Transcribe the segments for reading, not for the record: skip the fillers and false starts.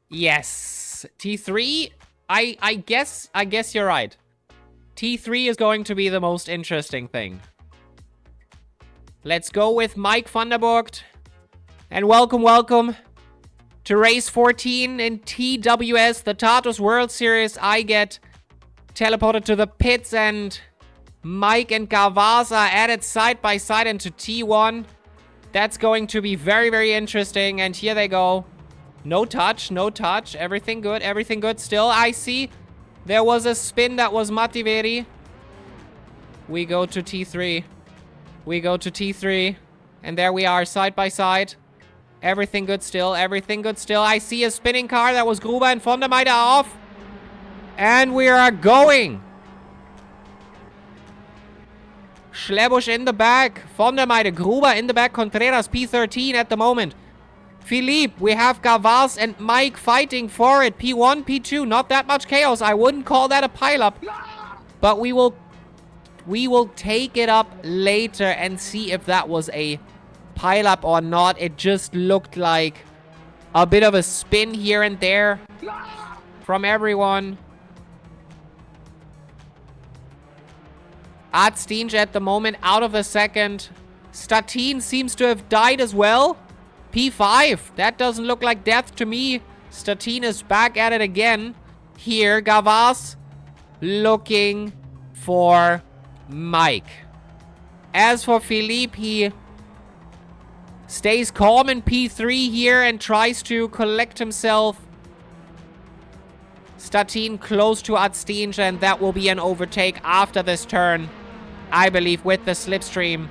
Yes. T3, I guess you're right. T3 is going to be the most interesting thing. Let's go with Mike Vanderburgt. And welcome to race 14 in TWS, the Tatuus World Series. I get teleported to the pits and Mike and Gavaz are added side by side into T1. That's going to be very, very interesting. And here they go. No touch. Everything good still. I see there was a spin that was Mativeri. We go to T3. And there we are, side by side. Everything good still. I see a spinning car. That was Gruber and von der Meide off. And we are going. Schlebusch in the back. Von der Meide, Gruber in the back. Contreras P13 at the moment. Philippe, we have Gavaz and Mike fighting for it. P1, P2, not that much chaos. I wouldn't call that a pileup. But we will take it up later and see if that was a pileup or not. It just looked like a bit of a spin here and there from everyone. Adstinj at the moment out of the second. Statin seems to have died as well. P5. That doesn't look like death to me. Statin is back at it again. Here, Gavaz looking for Mike. As for Philippe, he stays calm in P3 here and tries to collect himself. Statin close to Adstinj, and that will be an overtake after this turn, I believe, with the slipstream.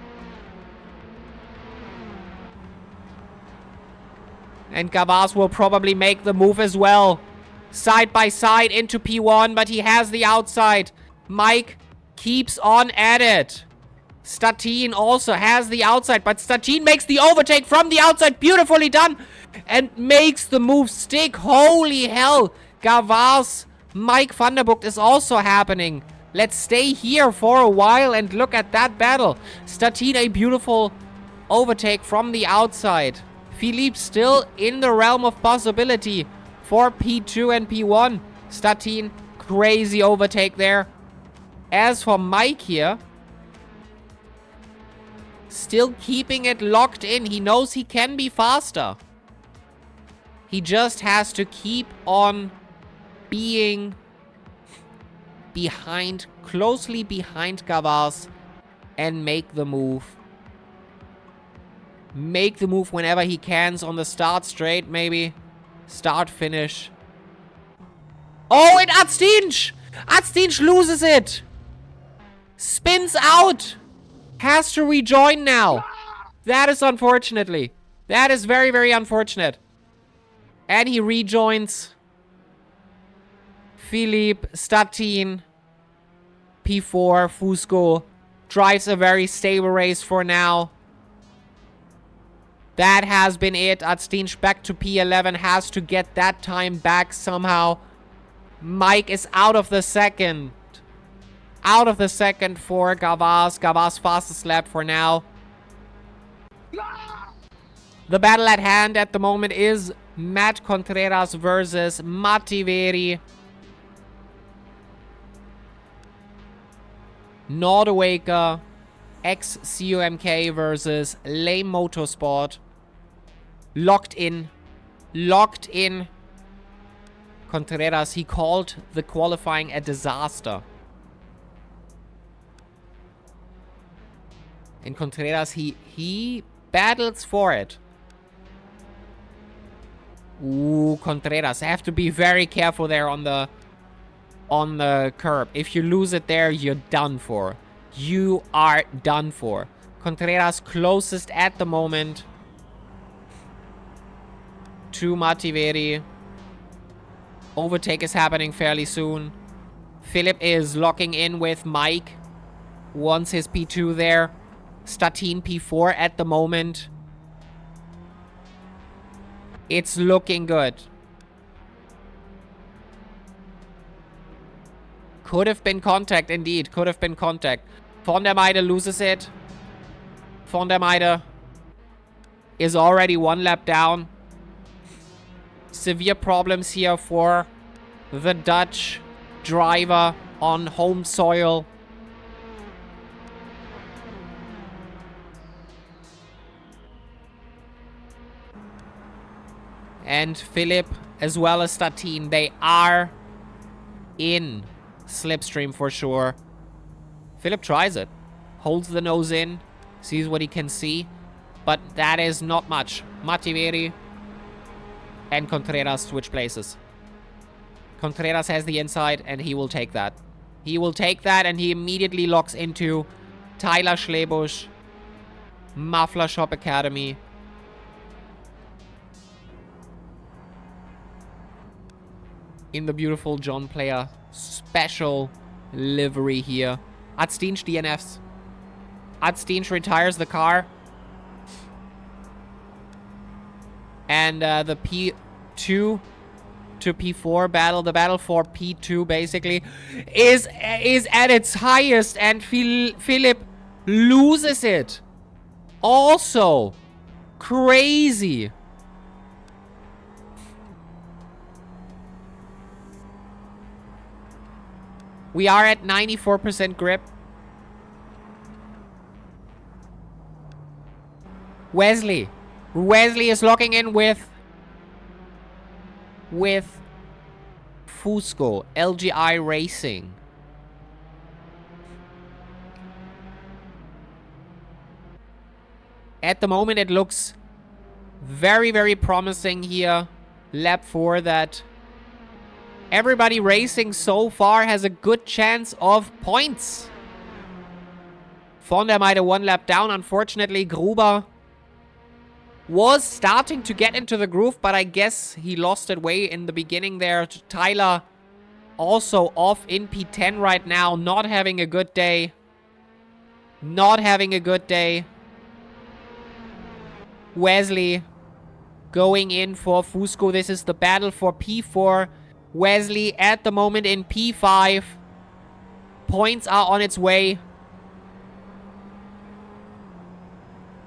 And Gavaz will probably make the move as well. Side by side into P1, but he has the outside. Mike keeps on at it. Statin also has the outside, but Statin makes the overtake from the outside. Beautifully done. And makes the move stick. Holy hell. Gavaz, Mike Vanderburgt is also happening. Let's stay here for a while and look at that battle. Statin, a beautiful overtake from the outside. Philippe still in the realm of possibility for P2 and P1. Statin, crazy overtake there. As for Mike here, still keeping it locked in. He knows he can be faster. He just has to keep on being behind, closely behind Gavaz and make the move. Make the move whenever he can on the start straight, maybe. Start, finish. Oh, and Adstinj! Adstinj loses it! Spins out! Has to rejoin now. That is unfortunately. That is very, very unfortunate. And he rejoins. Philippe, Statin, P4, Fusco drives a very stable race for now. That has been it. Adstinj back to P11. Has to get that time back somehow. Mike is out of the second. Out of the second for Gavaz. Gavaz fastest lap for now. The battle at hand at the moment is Matt Contreras versus Mativeri. Nordawaker ex-CUMK versus Lame Motorsport. Locked in. Contreras, he called the qualifying a disaster. And Contreras, he battles for it. Ooh, Contreras, have to be very careful there on the curb. If you lose it there, you're done for. You are done for. Contreras closest at the moment to Mativeri. Overtake is happening fairly soon. Philip is locking in with Mike. Wants his P2 there. Statin P4 at the moment. It's looking good. Could have been contact, indeed. Could have been contact. Von der Meide loses it. Von der Meide is already one lap down. severe problems here for the Dutch driver on home soil. And Philip, as well as Statine, they are in slipstream for sure. Philip tries it. Holds the nose in. Sees what he can see. But that is not much. Mativeri and Contreras switch places. Contreras has the inside, and he will take that. He will take that, and he immediately locks into Tyler Schlebusch, Muffler Shop Academy. In the beautiful John Player special livery here. Adstinch DNFs. Adstinch retires the car. And the P2 to P4 battle, the battle for P2 basically, is at its highest, and Philip loses it. Also, crazy. We are at 94% grip. Wesley is locking in with Fusco, LGI Racing. At the moment, it looks very, very promising here. Lap 4 that everybody racing so far has a good chance of points. Fonda might have 1 lap down. Unfortunately, Gruber was starting to get into the groove, but I guess he lost it way in the beginning there. Tyler also off in P10 right now. Not having a good day. Not having a good day. Wesley going in for Fusco. This is the battle for P4. Wesley at the moment in P5. Points are on its way.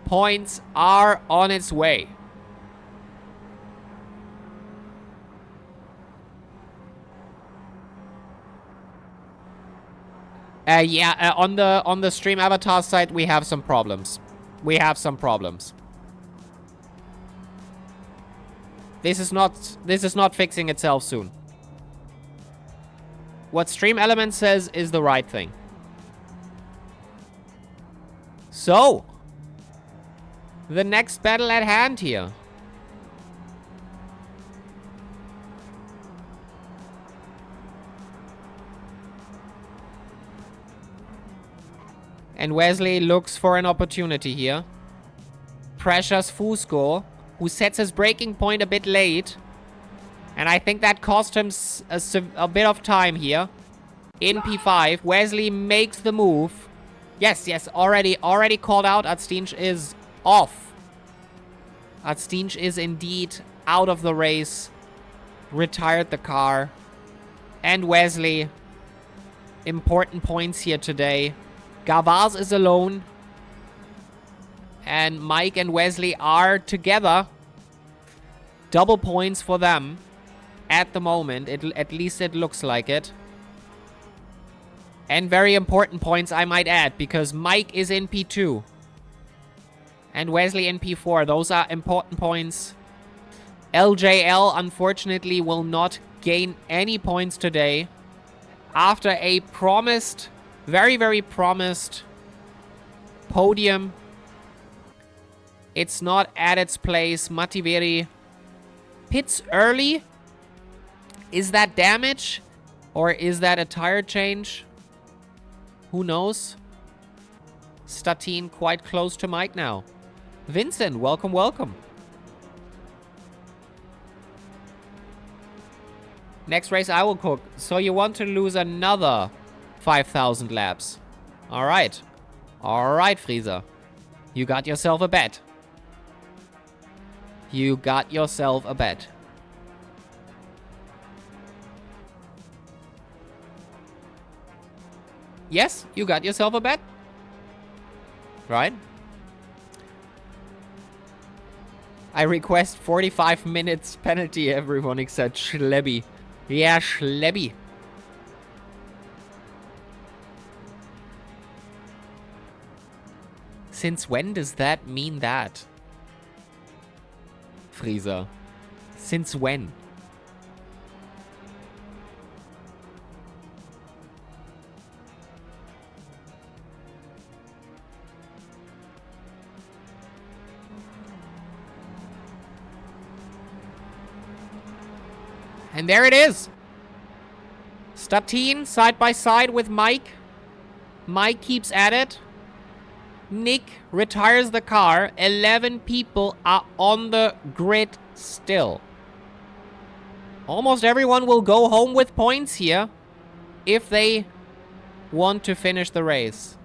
Points are on its way. On the stream avatar side, we have some problems. This is not fixing itself soon. What Stream Element says is the right thing. So, the next battle at hand here. And Wesley looks for an opportunity here. Pressures Fusco, who sets his braking point a bit late. And I think that cost him a bit of time here. In P5, Wesley makes the move. Yes, already called out. Adstinch is off. Adstinch is indeed out of the race. Retired the car. And Wesley, important points here today. Gavaz is alone. And Mike and Wesley are together. Double points for them. At the moment, at least it looks like it. And very important points, I might add, because Mike is in P2. And Wesley in P4. Those are important points. LJL, unfortunately, will not gain any points today. After a promised, very, very promised podium. It's not at its place. Mativeri pits early. Is that damage? Or is that a tire change? Who knows? Statine quite close to Mike now. Vincent, welcome, welcome. Next race I will cook. So you want to lose another 5,000 laps. Alright. Alright, Frieser. You got yourself a bet. You got yourself a bet. Yes, you got yourself a bet. Right? I request 45 minutes penalty, everyone except Schlebby. Yeah, Schlebby. Since when does that mean that? Frieser. Since when? And there it is. Statine side by side with Mike. Mike keeps at it. Nick retires the car. 11 people are on the grid still. Almost everyone will go home with points here if they want to finish the race.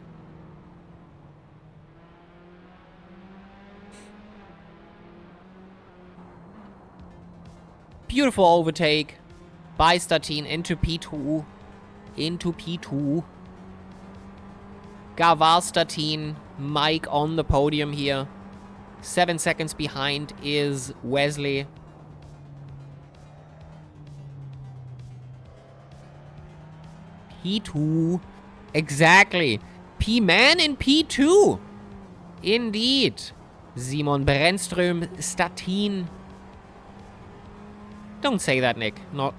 Beautiful overtake by Statine into P2. Into P2. Gavar, Statine, Mike on the podium here. 7 seconds behind is Wesley. P2. Exactly. P-Man in P2. Indeed. Simon Brännström, Statine. Don't say that, Nick. Not.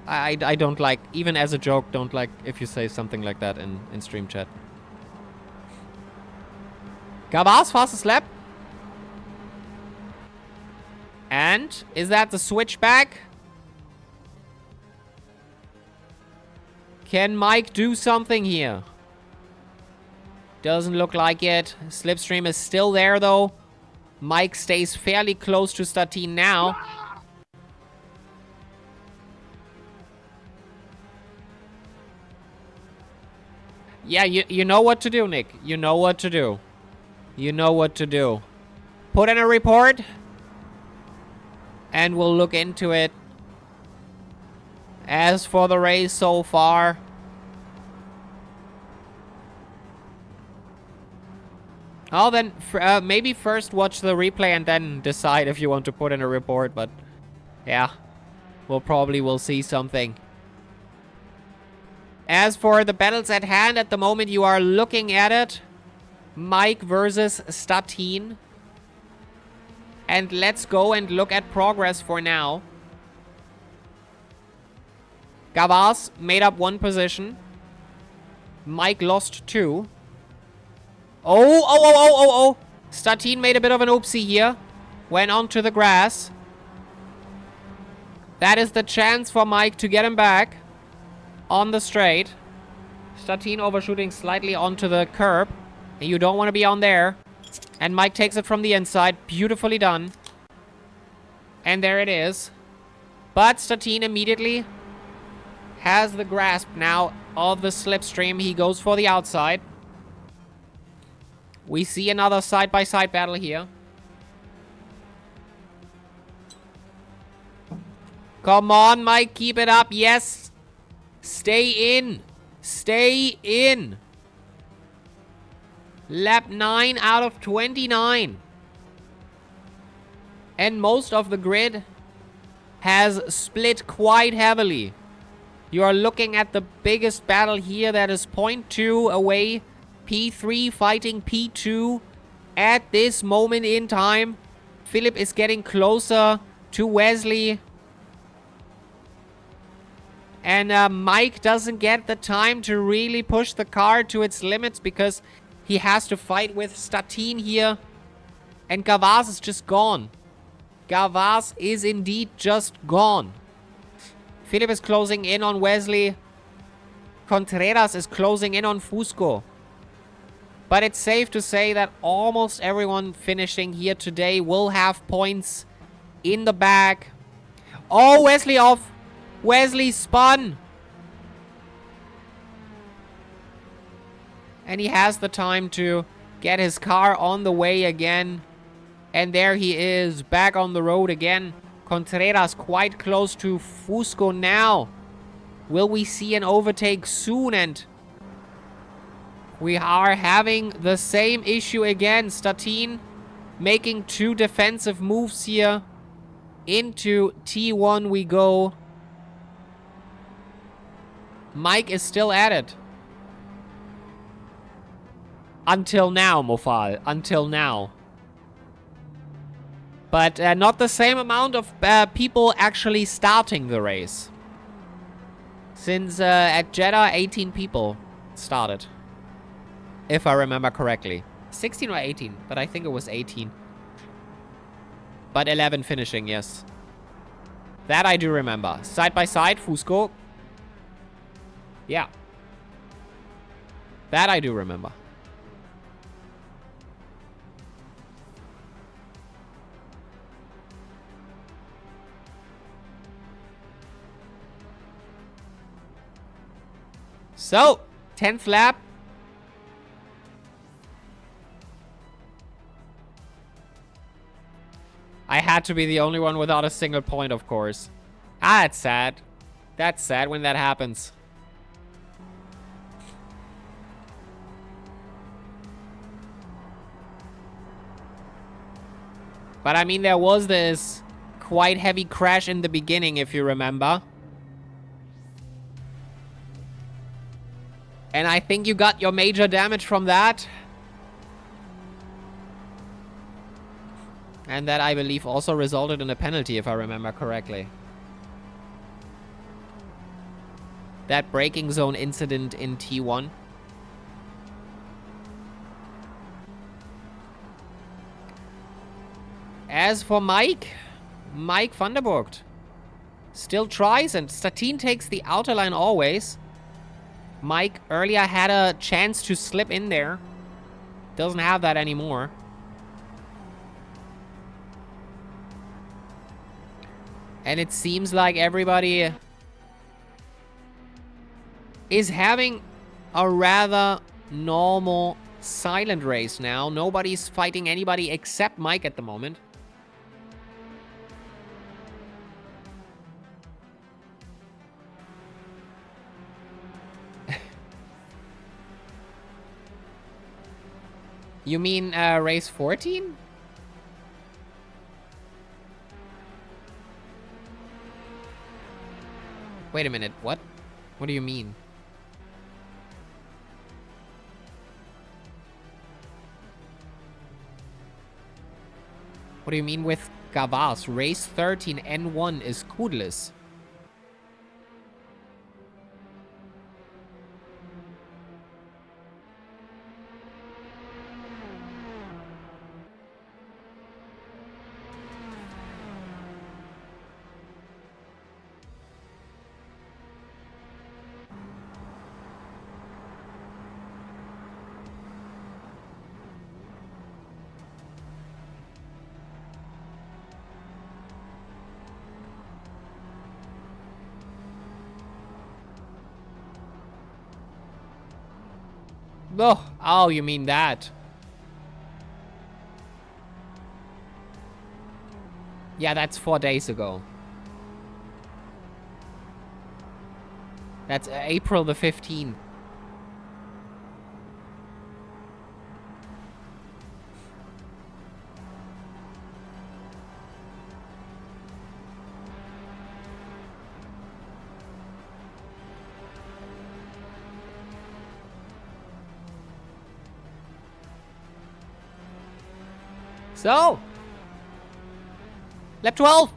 I don't like, even as a joke, don't like if you say something like that in stream chat. Gavar's fastest lap. And is that the switchback? Can Mike do something here? Doesn't look like it. Slipstream is still there, though. Mike stays fairly close to Statine now. Yeah, you know what to do, Nick. You know what to do. You know what to do. Put in a report. And we'll look into it. As for the race so far. Oh, then maybe first watch the replay and then decide if you want to put in a report. But yeah, we'll see something. As for the battles at hand, at the moment you are looking at it. Mike versus Statine. And let's go and look at progress for now. Gavas made up 1 position. Mike lost 2. Oh. Statine made a bit of an oopsie here. Went onto the grass. That is the chance for Mike to get him back. On the straight. Statine overshooting slightly onto the curb. And you don't want to be on there. And Mike takes it from the inside. Beautifully done. And there it is. But Statine immediately has the grasp now of the slipstream. He goes for the outside. We see another side-by-side battle here. Come on, Mike. Keep it up. Yes. Stay in. Stay in. Lap 9 out of 29. And most of the grid has split quite heavily. You are looking at the biggest battle here. That is 0.2 away. P3 fighting P2 at this moment in time. Philip is getting closer to Wesley. And Mike doesn't get the time to really push the car to its limits because he has to fight with Statine here. And Gavas is just gone. Gavas is indeed just gone. Philip is closing in on Wesley. Contreras is closing in on Fusco. But it's safe to say that almost everyone finishing here today will have points in the bag. Oh, Wesley off. Wesley spun. And he has the time to get his car on the way again. And there he is, back on the road again. Contreras quite close to Fusco now. Will we see an overtake soon? And we are having the same issue again. Statine Making 2 defensive moves here. Into T1 we go. Mike is still at it. Until now, Mofal. Until now. But not the same amount of people actually starting the race. Since at Jeddah, 18 people started. If I remember correctly. 16 or 18, but I think it was 18. But 11 finishing, yes. That I do remember. Side by side, Fusco. Yeah. That I do remember. So, 10th lap. I had to be the only one without a single point, of course. Ah, that's sad. That's sad when that happens. But I mean, there was this quite heavy crash in the beginning, if you remember. And I think you got your major damage from that. And that, I believe, also resulted in a penalty, if I remember correctly. That braking zone incident in T1. As for Mike Vanderburgt still tries, and Statine takes the outer line always. Mike earlier had a chance to slip in there. Doesn't have that anymore. And it seems like everybody is having a rather normal, silent race now. Nobody's fighting anybody except Mike at the moment. You mean race 14? Wait a minute, what? What do you mean? What do you mean with Gavas? Race 13 N1 is Kudlis. Oh, you mean that. Yeah, that's 4 days ago. That's April the 15th. So, lap 12.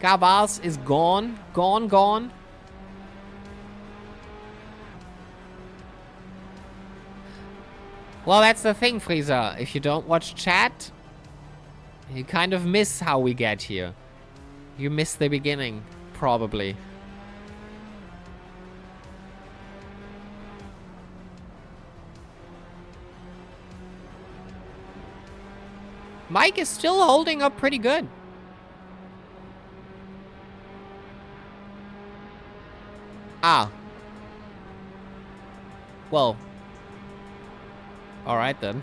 Gavas is gone. Gone. Well, that's the thing, Frieza. If you don't watch chat, you kind of miss how we get here. You miss the beginning, probably. Mike is still holding up pretty good. Ah. Well. Alright then.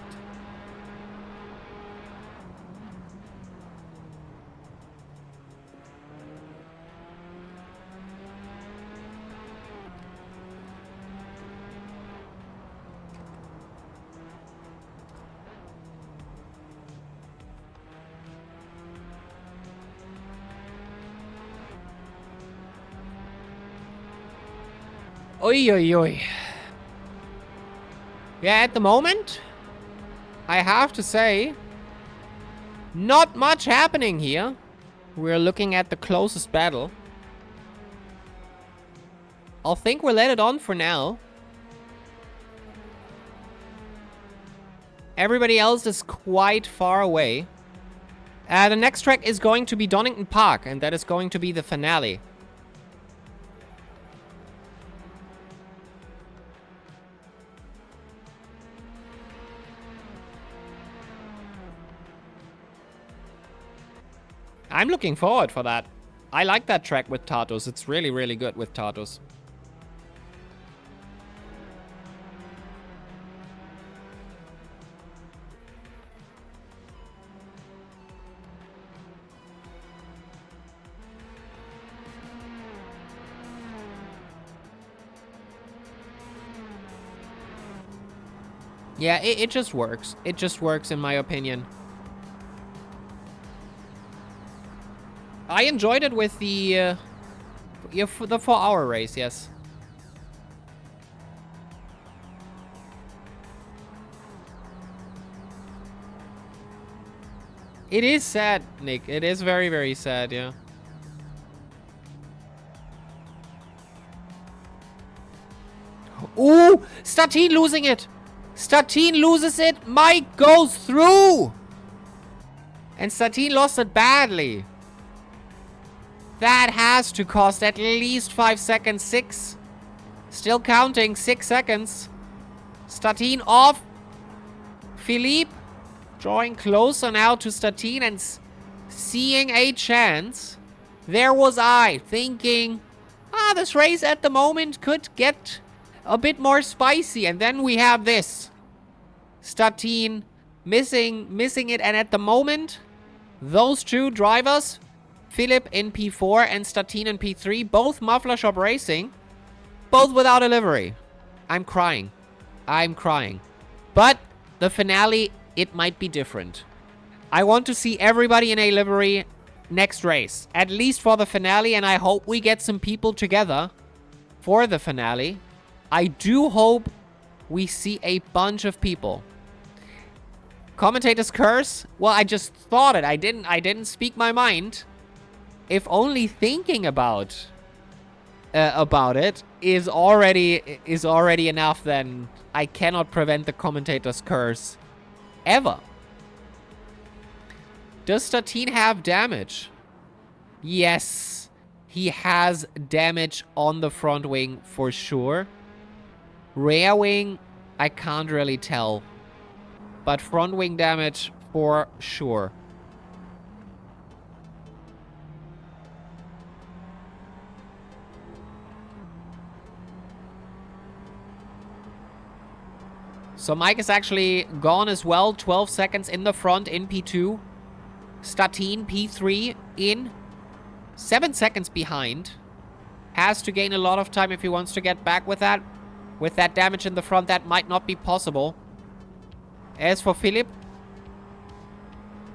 Oi, oi, oi. Yeah, at the moment, I have to say, not much happening here. We're looking at the closest battle. I'll think we'll let it on for now. Everybody else is quite far away. The next track is going to be Donington Park, and that is going to be the finale. I'm looking forward for that. I like that track with Tatuus. It's really, really good with Tatuus. Yeah, it just works. It just works in my opinion. I enjoyed it with the 4-hour race, yes. It is sad, Nick. It is very, very sad, yeah. Ooh! Statine losing it! Statine loses it! Mike goes through! And Statine lost it badly. That has to cost at least 5 seconds. 6. Still counting. 6 seconds. Statine off. Philippe drawing closer now to Statine and seeing a chance. There was I thinking, this race at the moment could get a bit more spicy. And then we have this. Statine missing it. And at the moment, those two drivers, Philipp in P4 and Statine in P3, both Muffler Shop Racing, both without a livery. I'm crying. I'm crying. But the finale, it might be different. I want to see everybody in a livery next race, at least for the finale, and I hope we get some people together for the finale. I do hope we see a bunch of people. Commentator's curse? Well, I just thought it. I didn't speak my mind. If only thinking about it is already enough, then I cannot prevent the commentator's curse ever. Does Statine have damage? Yes, he has damage on the front wing for sure. Rear wing, I can't really tell, but front wing damage for sure. So Mike is actually gone as well. 12 seconds in the front in P2. Statine P3 in 7 seconds behind. Has to gain a lot of time if he wants to get back with that. With that damage in the front, that might not be possible. As for Philipp,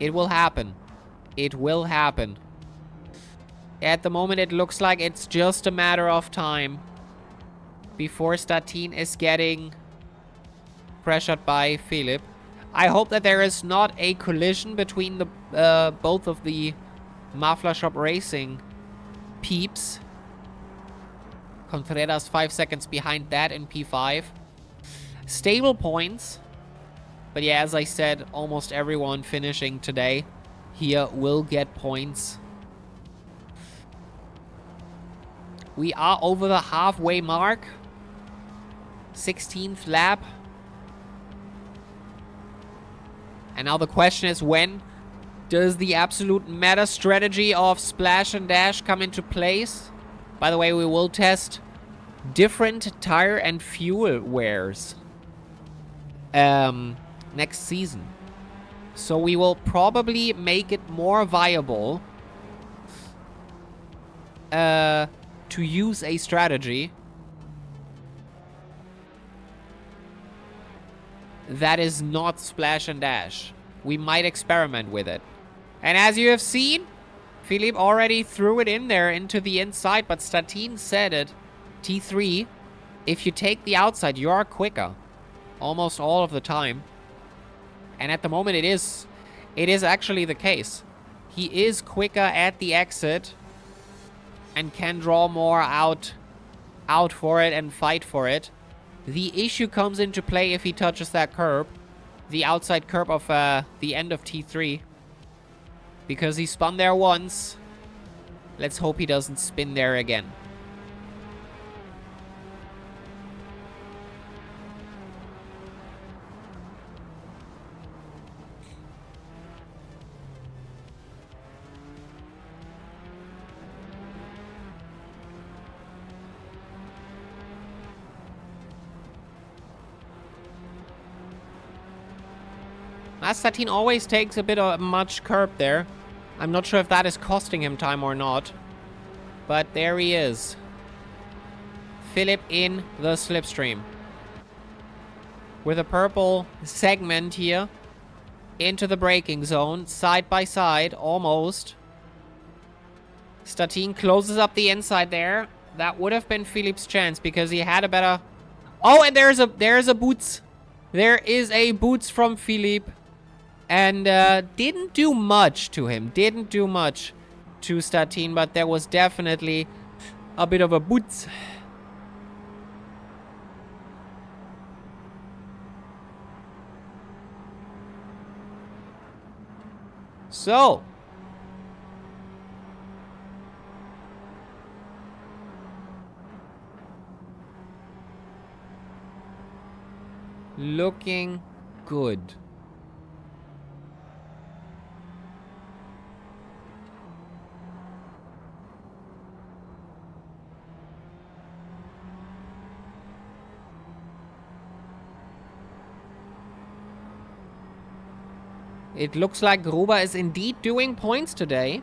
it will happen. It will happen. At the moment, it looks like it's just a matter of time before Statine is getting pressured by Philipp. I hope that there is not a collision between the both of the Muffler Shop Racing peeps. Contreras 5 seconds behind that in P5. Stable points. But yeah, as I said, almost everyone finishing today here will get points. We are over the halfway mark. 16th lap. And now the question is, when does the absolute meta strategy of splash and dash come into place? By the way, we will test different tire and fuel wears next season. So we will probably make it more viable to use a strategy that is not splash and dash. We might experiment with it. And as you have seen, Philippe already threw it in there into the inside, but Statine said it. T3 if you take the outside, you are quicker. Almost all of the time. And at the moment, it is actually the case. He is quicker at the exit and can draw more out for it and fight for it. The issue comes into play if he touches that curb. The outside curb of the end of T3. Because he spun there once. Let's hope he doesn't spin there again. Satin always takes a bit of much curb there. I'm not sure if that is costing him time or not. But there he is. Philip in the slipstream. With a purple segment here. Into the braking zone. Side by side. Almost. Statin closes up the inside there. That would have been Philip's chance because he had a better... Oh, and there's a boots. There is a boots from Philip. And didn't do much to him. Didn't do much to Statin, but there was definitely a bit of a boots. So. Looking good. It looks like Gruber is indeed doing points today.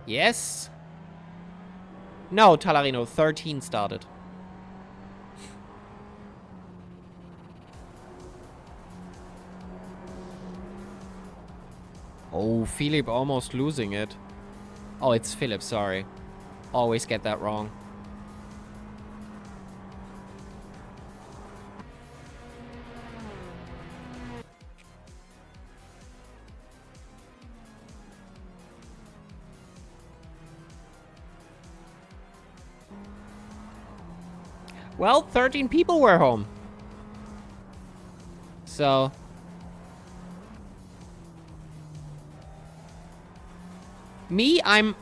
Yes. No, Talarino, 13 started. Oh, Philip almost losing it. Oh, it's Philip, sorry. Always get that wrong. Well, 13 people were home. So. Me, I'm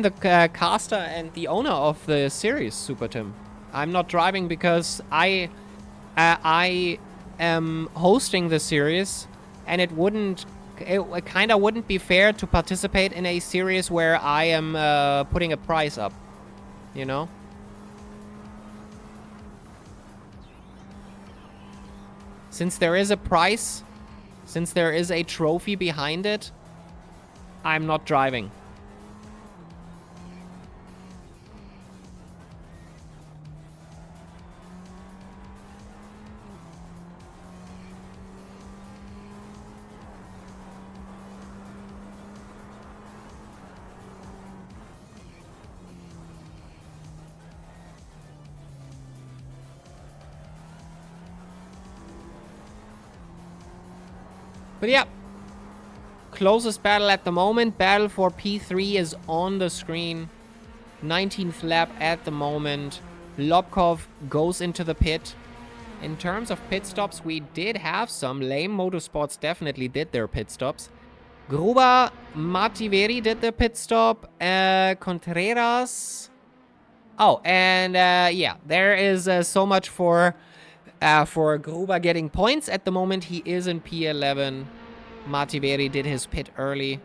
the caster and the owner of the series, Super Tim. I'm not driving because I am hosting the series, and it kind of wouldn't be fair to participate in a series where I am putting a prize up, you know? Since there is a prize, since there is a trophy behind it, I'm not driving. But yeah, closest battle at the moment. Battle for P3 is on the screen. 19th lap at the moment. Lobkov goes into the pit. In terms of pit stops, we did have some. Lame Motorsports definitely did their pit stops. Gruber, Mativeri did the pit stop. Contreras. Oh, and yeah, there is so much for Gruber getting points. At the moment, he is in P11. Mativeri did his pit early.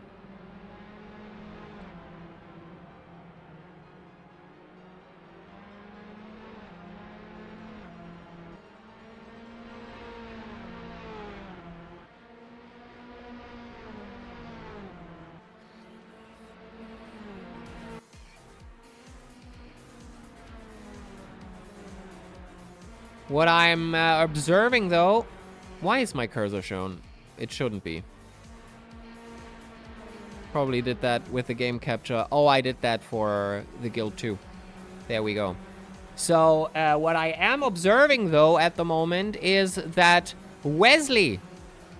What I'm observing, though... Why is my cursor shown? It shouldn't be. Probably did that with the game capture. Oh, I did that for the guild too. There we go. So, what I am observing, though, at the moment is that Wesley,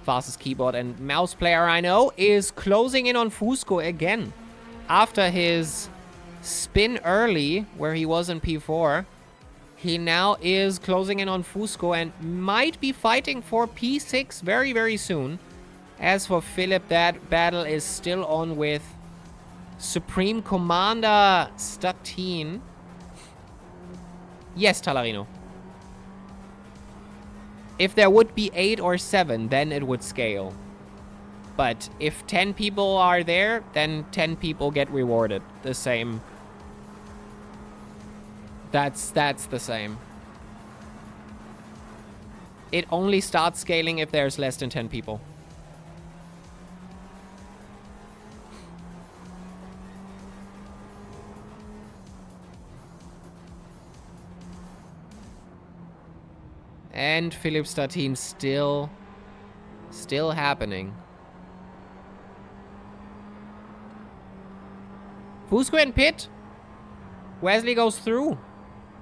fastest keyboard and mouse player I know, is closing in on Fusco again. After his spin early, where he was in P4, he now is closing in on Fusco and might be fighting for P6 very, very soon. As for Philip, that battle is still on with Supreme Commander Statine. Yes, Talarino. If there would be 8 or 7, then it would scale. But if 10 people are there, then 10 people get rewarded. The same. That's the same. It only starts scaling if there's less than 10 people. And Philip Statine still happening. Fusco and pit. Wesley goes through,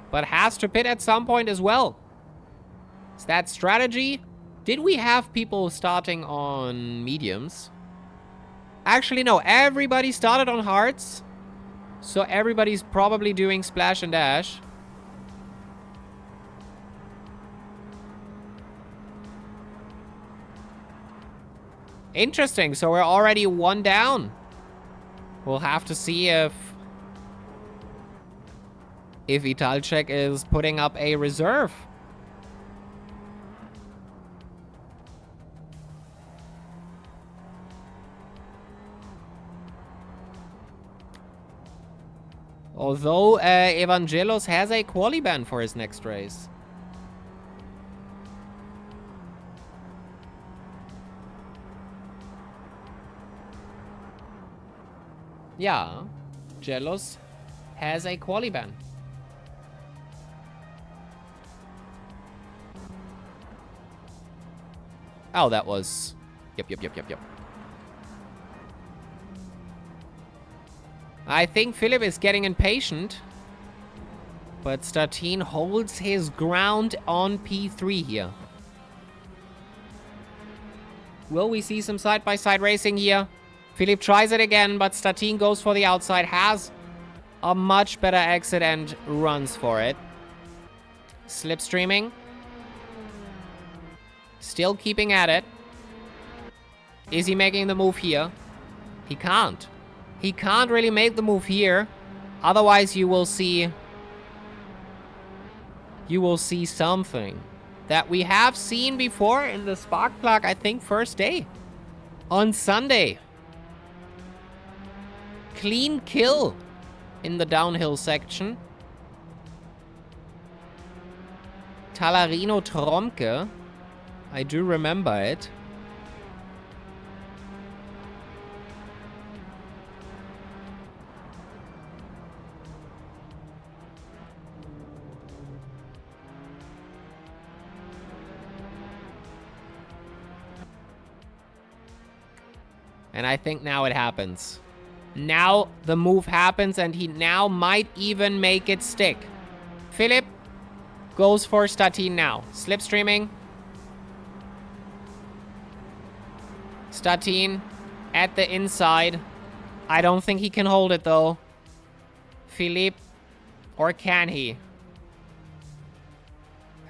but has to pit at some point as well. Is that strategy? Did we have people starting on mediums? Actually, no. Everybody started on hearts. So everybody's probably doing splash and dash. Interesting. So we're already 1 down. We'll have to see if Italchek is putting up a reserve. Although Evangelos has a quali ban for his next race. Yeah, Jealous has a quali ban. Oh, that was... Yep. I think Philip is getting impatient. But Statine holds his ground on P3 here. Will we see some side-by-side racing here? Philip tries it again, but Statine goes for the outside, has a much better exit and runs for it. Slipstreaming. Still keeping at it. Is he making the move here? He can't. He can't really make the move here. Otherwise, you will see something that we have seen before in the spark plug, I think, first day. On Sunday. Clean kill in the downhill section. Talarino Tromke. I do remember it. And I think now it happens. Now the move happens and he now might even make it stick. Philip goes for Statine now. Slipstreaming. Statine at the inside. I don't think he can hold it though. Philippe. Or can he?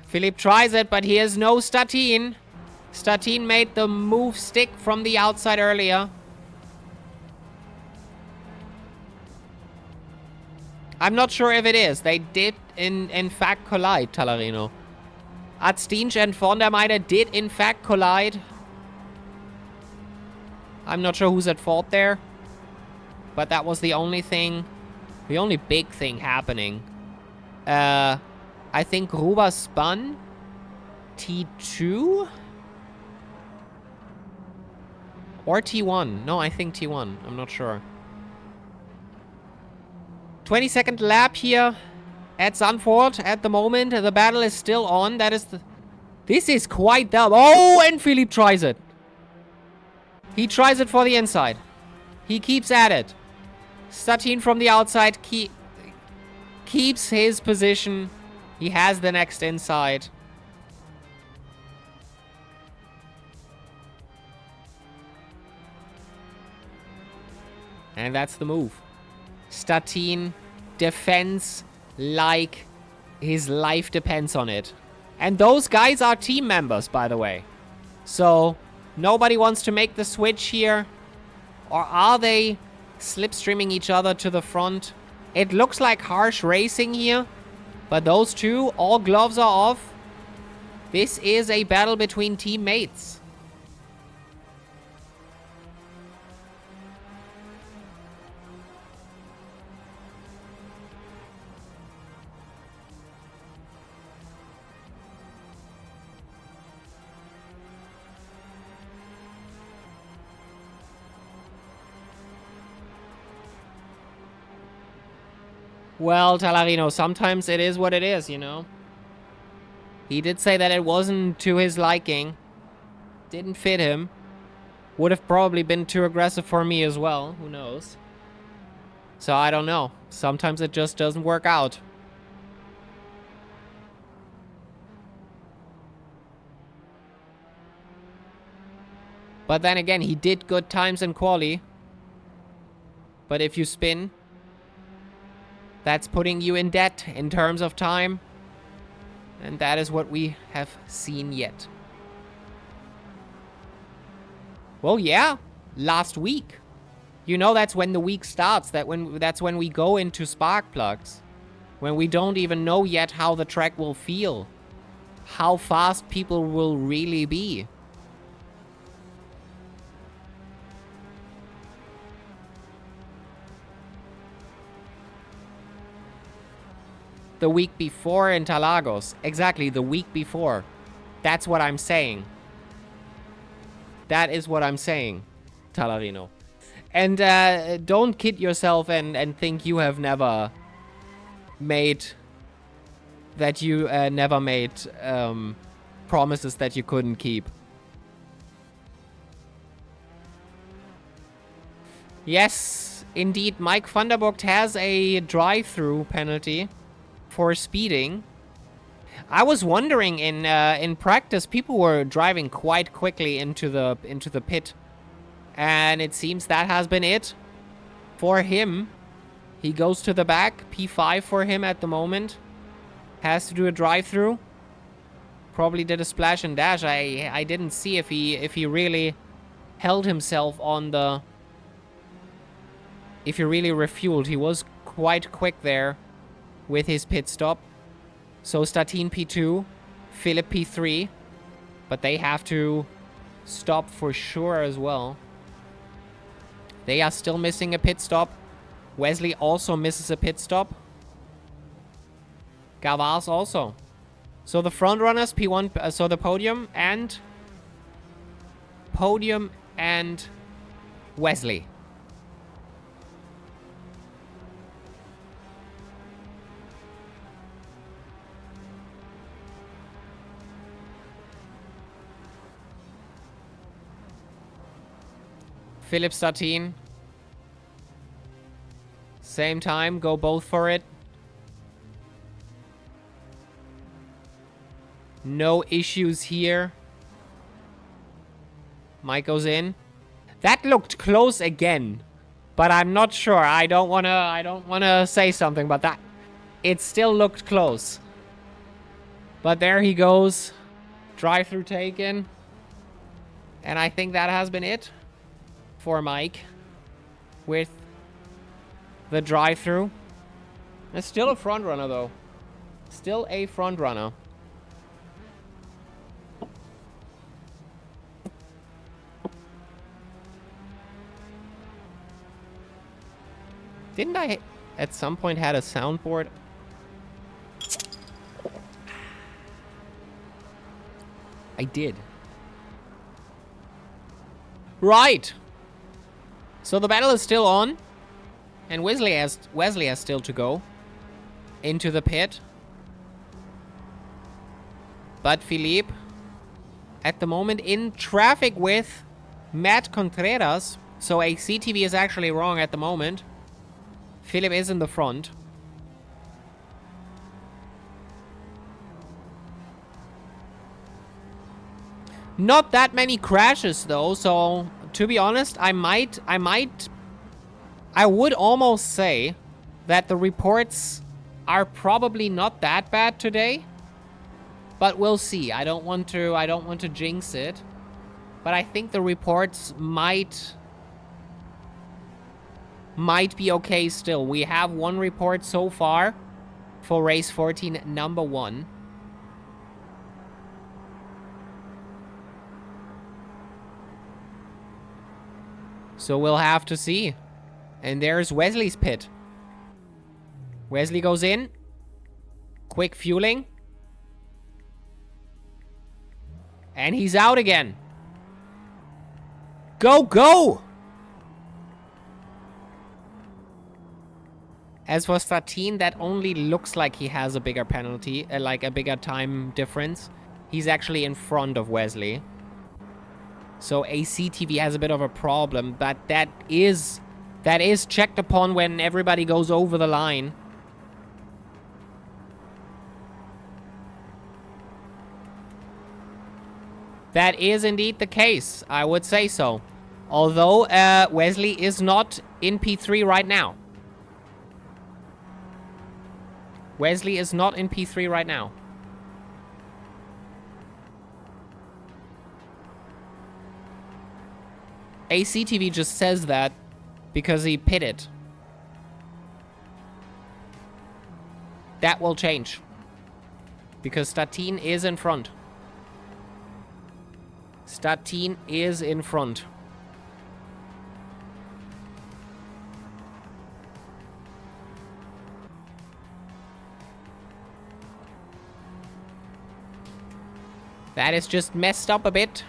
Philippe tries it, but he has no Statine. Statine made the move stick from the outside earlier. I'm not sure if it is. They did in fact collide, Talarino. Adstinch and von der Meide did in fact collide. I'm not sure who's at fault there. But that was the only thing, the only big thing happening. I think Ruba spun T2? Or T1. No, I think T1. I'm not sure. 22nd lap here at Zandvoort at the moment. The battle is still on. That is the... This is quite the... Oh, and Philippe tries it. He tries it for the inside. He keeps at it. Statine from the outside keeps his position. He has the next inside. And that's the move. Statine defends like his life depends on it. And those guys are team members, by the way. So, nobody wants to make the switch here. Or are they slipstreaming each other to the front? It looks like harsh racing here. But those two, all gloves are off. This is a battle between teammates. Well, Talarino, sometimes it is what it is, you know? He did say that it wasn't to his liking. Didn't fit him. Would have probably been too aggressive for me as well. Who knows? So I don't know. Sometimes it just doesn't work out. But then again, he did good times in quali. But if you spin, that's putting you in debt in terms of time. And that is what we have seen yet. Well, yeah. Last week. You know, that's when the week starts. That's when we go into spark plugs. When we don't even know yet how the track will feel. How fast people will really be. The week before in Interlagos. Exactly, the week before. That's what I'm saying. That is what I'm saying, Talarino. And don't kid yourself and think you have never made... That you never made promises that you couldn't keep. Yes, indeed, Mike Vanderburgt has a drive-through penalty for speeding. I was wondering in practice, people were driving quite quickly into the pit, and it seems that has been it for him. He goes to the back. P5 for him at the moment. Has to do a drive-through. Probably did a splash and dash. I didn't see if he really held himself on the. If he really refueled, he was quite quick there with his pit stop. So Statine P2, Philip P3, but they have to stop for sure as well. They are still missing a pit stop. Wesley also misses a pit stop. Gavaz also. So the front runners, P1, so the podium and Wesley. Philip Statine. Same time, go both for it. No issues here. Mike goes in. That looked close again, but I'm not sure. I don't wanna say something about that. It still looked close. But there he goes. Drive-through taken. And I think that has been it for Mike with the drive-through. It's still a front runner though. Still a front runner. Didn't I at some point had a soundboard? I did. Right. So the battle is still on. And Wesley has still to go into the pit. But Philippe, at the moment, in traffic with Matt Contreras So ACTV is actually wrong at the moment. Philip is in the front. Not that many crashes though, so to be honest, I would almost say that the reports are probably not that bad today. But we'll see. I don't want to jinx it. But I think the reports might be okay still. We have one report so far for race 14, number 1. So we'll have to see. And there's Wesley's pit. Wesley goes in. Quick fueling. And he's out again. Go, go! As for Statine, that only looks like he has a bigger penalty, like a bigger time difference. He's actually in front of Wesley. So ACTV has a bit of a problem, but that is checked upon when everybody goes over the line. That is indeed the case. I would say so. Although Wesley is not in P3 right now. Wesley is not in P3 right now. ACTV just says that because he pitted. That will change. Because Statine is in front. Statine is in front. That is just messed up a bit.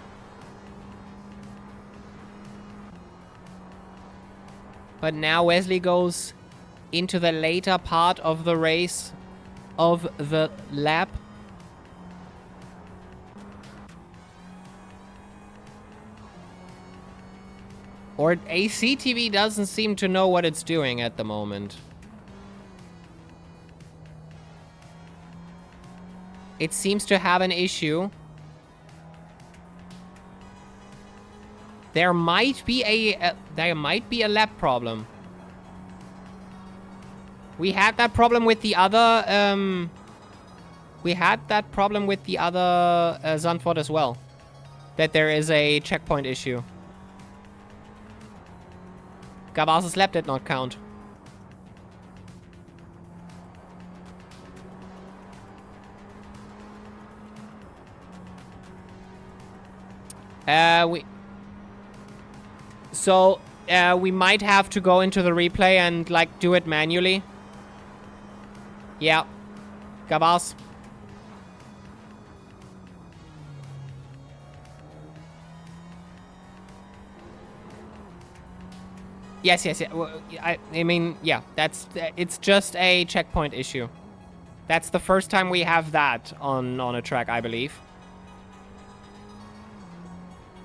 But now Wesley goes into the later part of the race of the lap. Or ACTV doesn't seem to know what it's doing at the moment. It seems to have an issue. There might be a lap problem. We had that problem with the other Zandvoort as well. That there is a checkpoint issue. Gavas's lap did not count. We might have to go into the replay and, like, do it manually. Yeah. Gavas. Yes. I mean, yeah, it's just a checkpoint issue. That's the first time we have that on a track, I believe.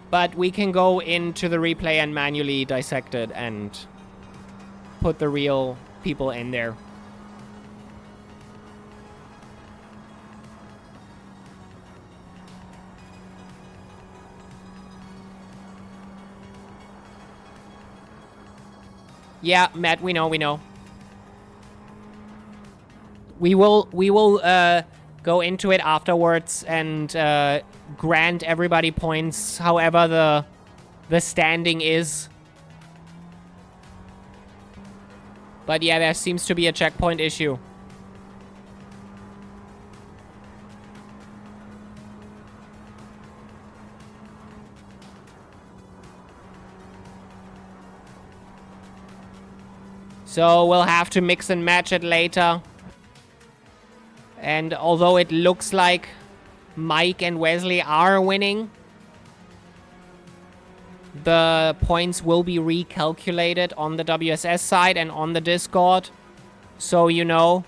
But we can go into the replay and manually dissect it and put the real people in there. Yeah, Matt, we know. We will go into it afterwards and grant everybody points however the standing is. But yeah, there seems to be a checkpoint issue. So we'll have to mix and match it later. And although it looks like Mike and Wesley are winning, the points will be recalculated on the WSS side and on the Discord. So you know.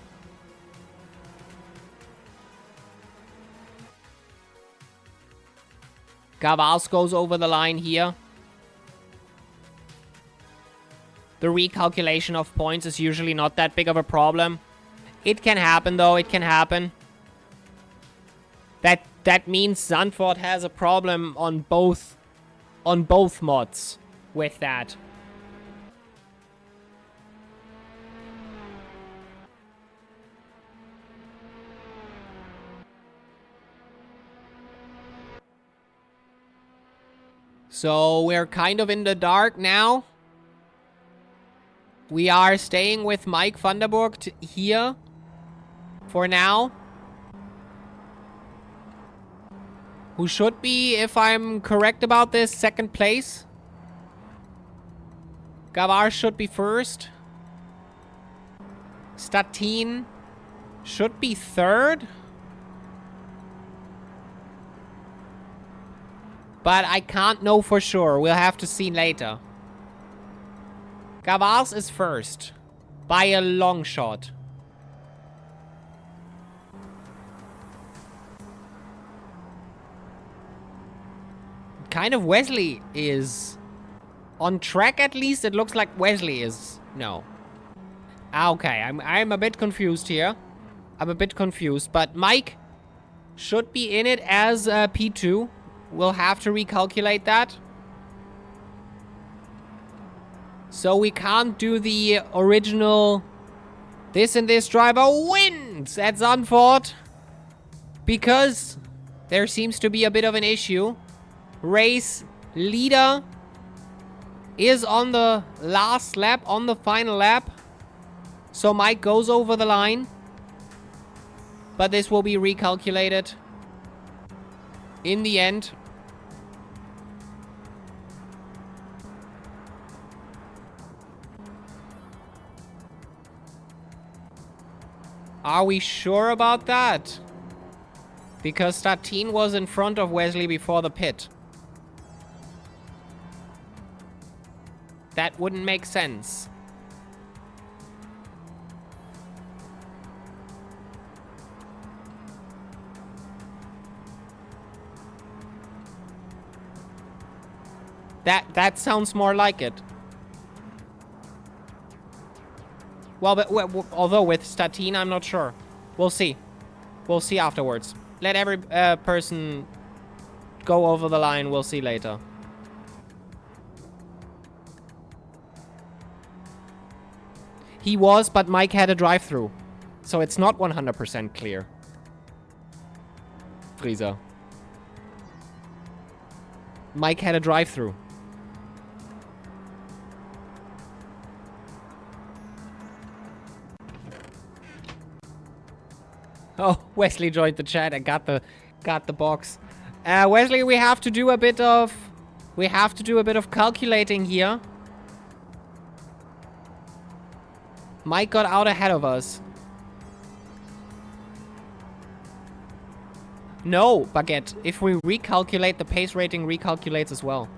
Gavas goes over the line here. The recalculation of points is usually not that big of a problem. It can happen, though. It can happen. That means Zandvoort has a problem on both mods with that. So we're kind of in the dark now. We are staying with Mike Vanderburg here for now. Who should be, if I'm correct about this, second place. Gavar should be first. Statin should be third. But I can't know for sure. We'll have to see later. Gavars is first. By a long shot. Kind of Wesley is. On track at least, it looks like Wesley is. No. Okay, I'm a bit confused here. I'm a bit confused. But Mike should be in it as P2. We'll have to recalculate that. So we can't do the original this and this driver wins at Zandvoort. Because there seems to be a bit of an issue. Race leader is on the last lap, on the final lap. So Mike goes over the line. But this will be recalculated in the end. Are we sure about that? Because Statin was in front of Wesley before the pit. That wouldn't make sense. That sounds more like it. Well, but although with Statin, I'm not sure. We'll see. We'll see afterwards. Let every person go over the line. We'll see later. He was, but Mike had a drive-through. So it's not 100% clear. Frieza. Mike had a drive-through. Oh, Wesley joined the chat and got the box. Wesley, we have to do a bit of calculating here. Mike got out ahead of us. No, Baguette. If we recalculate, the pace rating recalculates as well.